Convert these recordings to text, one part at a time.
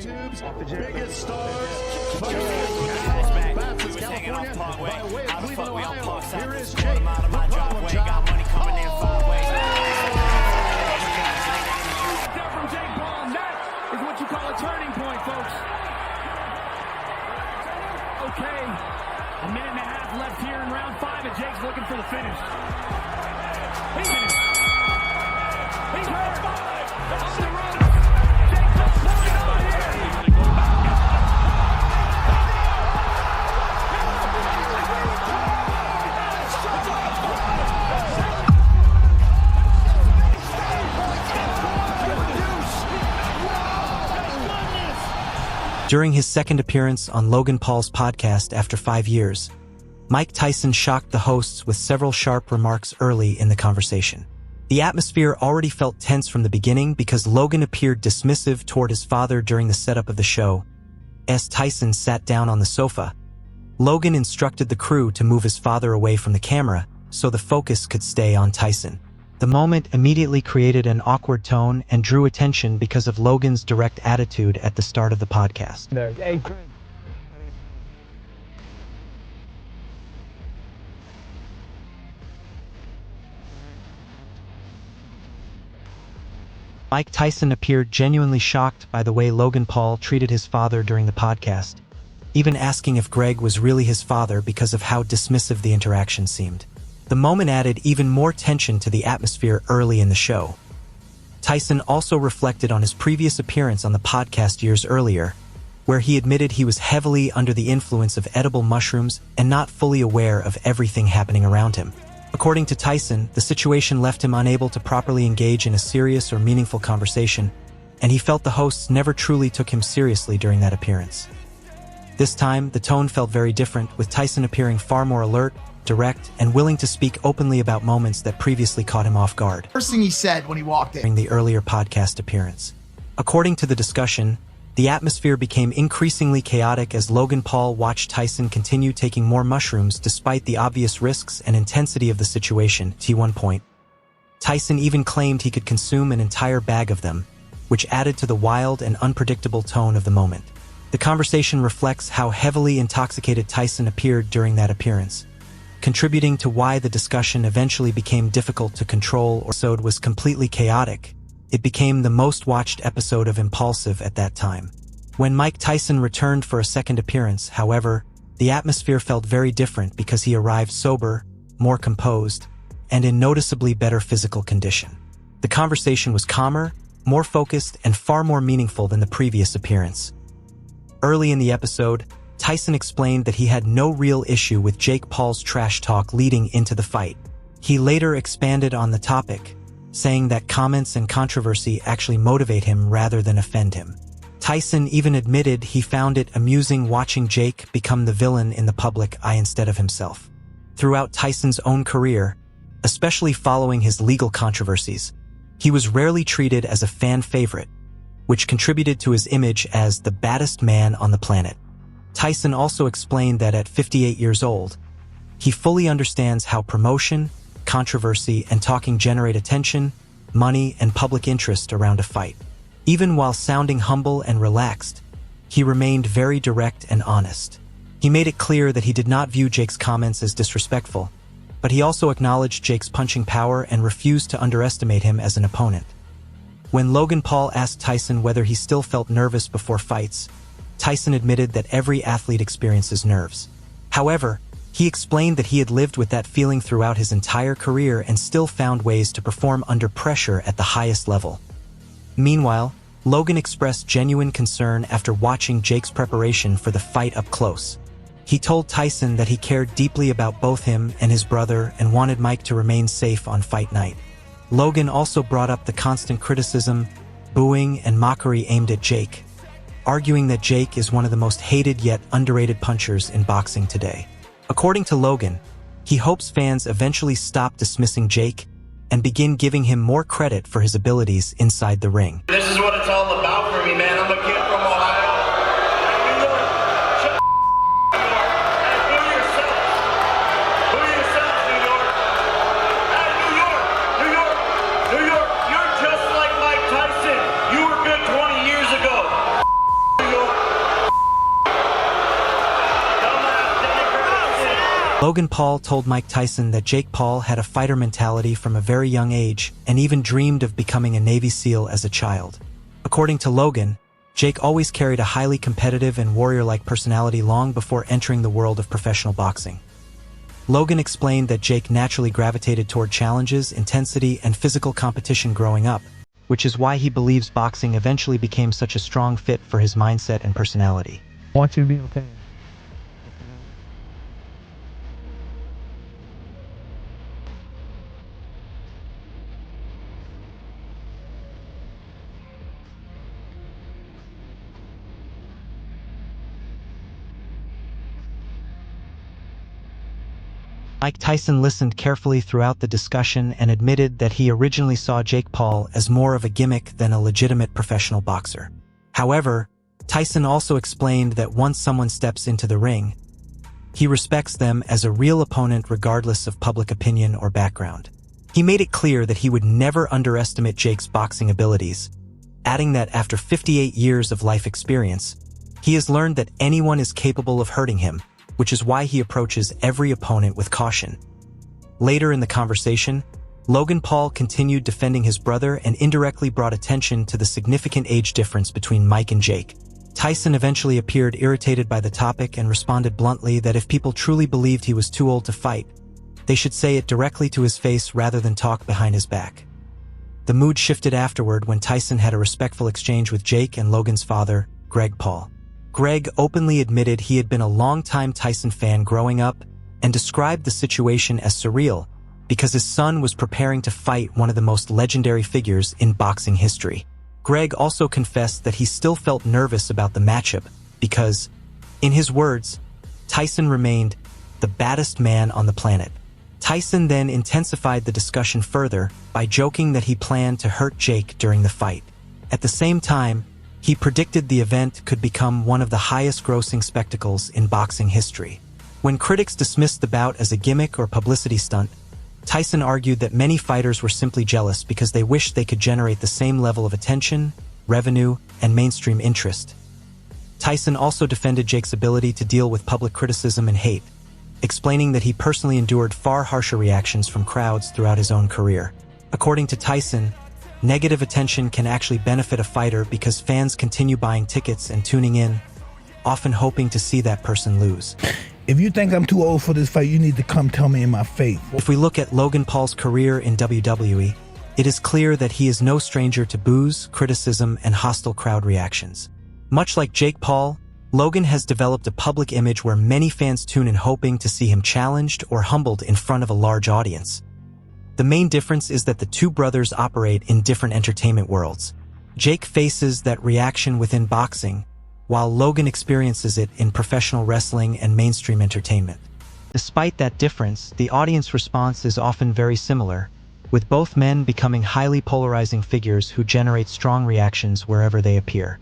YouTube's biggest stars. By way of Cleveland, Ohio, here is Jake, the problem child. Step from Jake Paul, and that is what you call a turning point, folks. Okay, a minute and a half left here in round 5, and Jake's looking for the finish. He's finished. He's hurt. On the run. Jake Paul pulling on here. During his second appearance on Logan Paul's podcast after 5 years, Mike Tyson shocked the hosts with several sharp remarks early in the conversation. The atmosphere already felt tense from the beginning because Logan appeared dismissive toward his father during the setup of the show. As Tyson sat down on the sofa, Logan instructed the crew to move his father away from the camera so the focus could stay on Tyson. The moment immediately created an awkward tone and drew attention because of Logan's direct attitude at the start of the podcast. Hey, Mike Tyson appeared genuinely shocked by the way Logan Paul treated his father during the podcast, even asking if Greg was really his father because of how dismissive the interaction seemed. The moment added even more tension to the atmosphere early in the show. Tyson also reflected on his previous appearance on the podcast years earlier, where he admitted he was heavily under the influence of edible mushrooms and not fully aware of everything happening around him. According to Tyson, the situation left him unable to properly engage in a serious or meaningful conversation, and he felt the hosts never truly took him seriously during that appearance. This time, the tone felt very different, with Tyson appearing far more alert, direct, and willing to speak openly about moments that previously caught him off guard. First thing he said when he walked in. During the earlier podcast appearance. According to the discussion, the atmosphere became increasingly chaotic as Logan Paul watched Tyson continue taking more mushrooms despite the obvious risks and intensity of the situation. At one point, Tyson even claimed he could consume an entire bag of them, which added to the wild and unpredictable tone of the moment. The conversation reflects how heavily intoxicated Tyson appeared during that appearance, contributing to why the discussion eventually became difficult to control. The episode was completely chaotic. It became the most watched episode of Impulsive at that time. When Mike Tyson returned for a second appearance, however, the atmosphere felt very different because he arrived sober, more composed, and in noticeably better physical condition. The conversation was calmer, more focused, and far more meaningful than the previous appearance. Early in the episode, Tyson explained that he had no real issue with Jake Paul's trash talk leading into the fight. He later expanded on the topic, saying that comments and controversy actually motivate him rather than offend him. Tyson even admitted he found it amusing watching Jake become the villain in the public eye instead of himself. Throughout Tyson's own career, especially following his legal controversies, he was rarely treated as a fan favorite, which contributed to his image as the baddest man on the planet. Tyson also explained that at 58 years old, he fully understands how promotion, controversy, and talking generate attention, money, and public interest around a fight. Even while sounding humble and relaxed, he remained very direct and honest. He made it clear that he did not view Jake's comments as disrespectful, but he also acknowledged Jake's punching power and refused to underestimate him as an opponent. When Logan Paul asked Tyson whether he still felt nervous before fights, Tyson admitted that every athlete experiences nerves. However, he explained that he had lived with that feeling throughout his entire career and still found ways to perform under pressure at the highest level. Meanwhile, Logan expressed genuine concern after watching Jake's preparation for the fight up close. He told Tyson that he cared deeply about both him and his brother and wanted Mike to remain safe on fight night. Logan also brought up the constant criticism, booing, and mockery aimed at Jake, arguing that Jake is one of the most hated yet underrated punchers in boxing today. According to Logan, he hopes fans eventually stop dismissing Jake and begin giving him more credit for his abilities inside the ring. This is what it's all about for me, man. I'm a kid from Ohio. New York. Shut New York. Hey, boo yourself. Boo yourself, New York. Hey, New York. New York. New York. You're just like Mike Tyson. You were good 20 years ago. Logan Paul told Mike Tyson that Jake Paul had a fighter mentality from a very young age and even dreamed of becoming a Navy SEAL as a child. According to Logan, Jake always carried a highly competitive and warrior-like personality long before entering the world of professional boxing. Logan explained that Jake naturally gravitated toward challenges, intensity, and physical competition growing up, which is why he believes boxing eventually became such a strong fit for his mindset and personality. I want you to be okay. Mike Tyson listened carefully throughout the discussion and admitted that he originally saw Jake Paul as more of a gimmick than a legitimate professional boxer. However, Tyson also explained that once someone steps into the ring, he respects them as a real opponent regardless of public opinion or background. He made it clear that he would never underestimate Jake's boxing abilities, adding that after 58 years of life experience, he has learned that anyone is capable of hurting him, which is why he approaches every opponent with caution. Later in the conversation, Logan Paul continued defending his brother and indirectly brought attention to the significant age difference between Mike and Jake. Tyson eventually appeared irritated by the topic and responded bluntly that if people truly believed he was too old to fight, they should say it directly to his face rather than talk behind his back. The mood shifted afterward when Tyson had a respectful exchange with Jake and Logan's father, Greg Paul. Greg openly admitted he had been a longtime Tyson fan growing up and described the situation as surreal because his son was preparing to fight one of the most legendary figures in boxing history. Greg also confessed that he still felt nervous about the matchup because, in his words, Tyson remained the baddest man on the planet. Tyson then intensified the discussion further by joking that he planned to hurt Jake during the fight. At the same time, he predicted the event could become one of the highest-grossing spectacles in boxing history. When critics dismissed the bout as a gimmick or publicity stunt, Tyson argued that many fighters were simply jealous because they wished they could generate the same level of attention, revenue, and mainstream interest. Tyson also defended Jake's ability to deal with public criticism and hate, explaining that he personally endured far harsher reactions from crowds throughout his own career. According to Tyson, negative attention can actually benefit a fighter because fans continue buying tickets and tuning in, often hoping to see that person lose. If you think I'm too old for this fight, you need to come tell me in my face. If we look at Logan Paul's career in WWE, it is clear that he is no stranger to boos, criticism, and hostile crowd reactions. Much like Jake Paul, Logan has developed a public image where many fans tune in hoping to see him challenged or humbled in front of a large audience. The main difference is that the two brothers operate in different entertainment worlds. Jake faces that reaction within boxing, while Logan experiences it in professional wrestling and mainstream entertainment. Despite that difference, the audience response is often very similar, with both men becoming highly polarizing figures who generate strong reactions wherever they appear.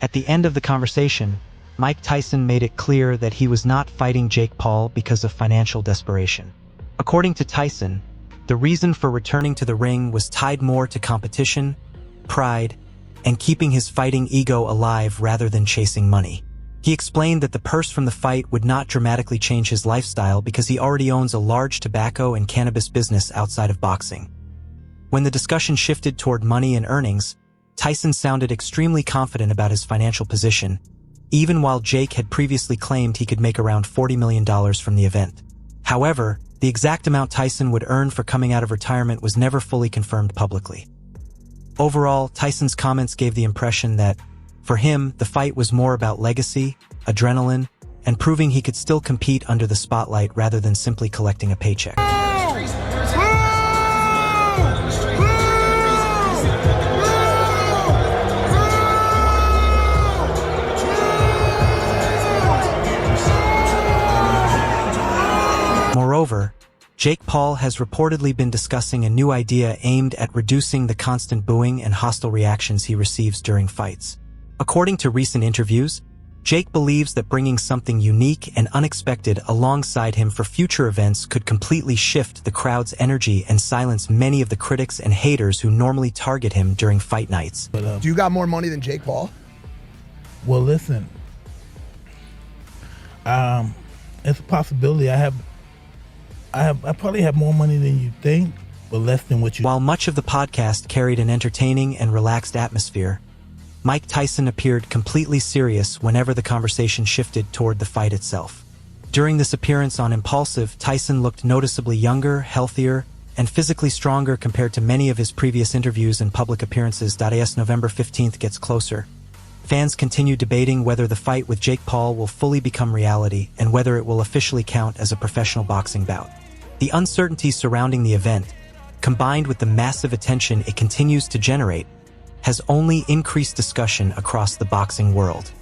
At the end of the conversation, Mike Tyson made it clear that he was not fighting Jake Paul because of financial desperation. According to Tyson, the reason for returning to the ring was tied more to competition, pride, and keeping his fighting ego alive rather than chasing money. He explained that the purse from the fight would not dramatically change his lifestyle because he already owns a large tobacco and cannabis business outside of boxing. When the discussion shifted toward money and earnings, Tyson sounded extremely confident about his financial position, even while Jake had previously claimed he could make around $40 million from the event. However, the exact amount Tyson would earn for coming out of retirement was never fully confirmed publicly. Overall, Tyson's comments gave the impression that, for him, the fight was more about legacy, adrenaline, and proving he could still compete under the spotlight rather than simply collecting a paycheck. Moreover, Jake Paul has reportedly been discussing a new idea aimed at reducing the constant booing and hostile reactions he receives during fights. According to recent interviews, Jake believes that bringing something unique and unexpected alongside him for future events could completely shift the crowd's energy and silence many of the critics and haters who normally target him during fight nights. Do you got more money than Jake Paul? Well, listen. It's a possibility. I probably have more money than you think, but less than what you... While much of the podcast carried an entertaining and relaxed atmosphere, Mike Tyson appeared completely serious whenever the conversation shifted toward the fight itself. During this appearance on Impulsive, Tyson looked noticeably younger, healthier, and physically stronger compared to many of his previous interviews and public appearances. As November 15th gets closer, fans continue debating whether the fight with Jake Paul will fully become reality and whether it will officially count as a professional boxing bout. The uncertainty surrounding the event, combined with the massive attention it continues to generate, has only increased discussion across the boxing world.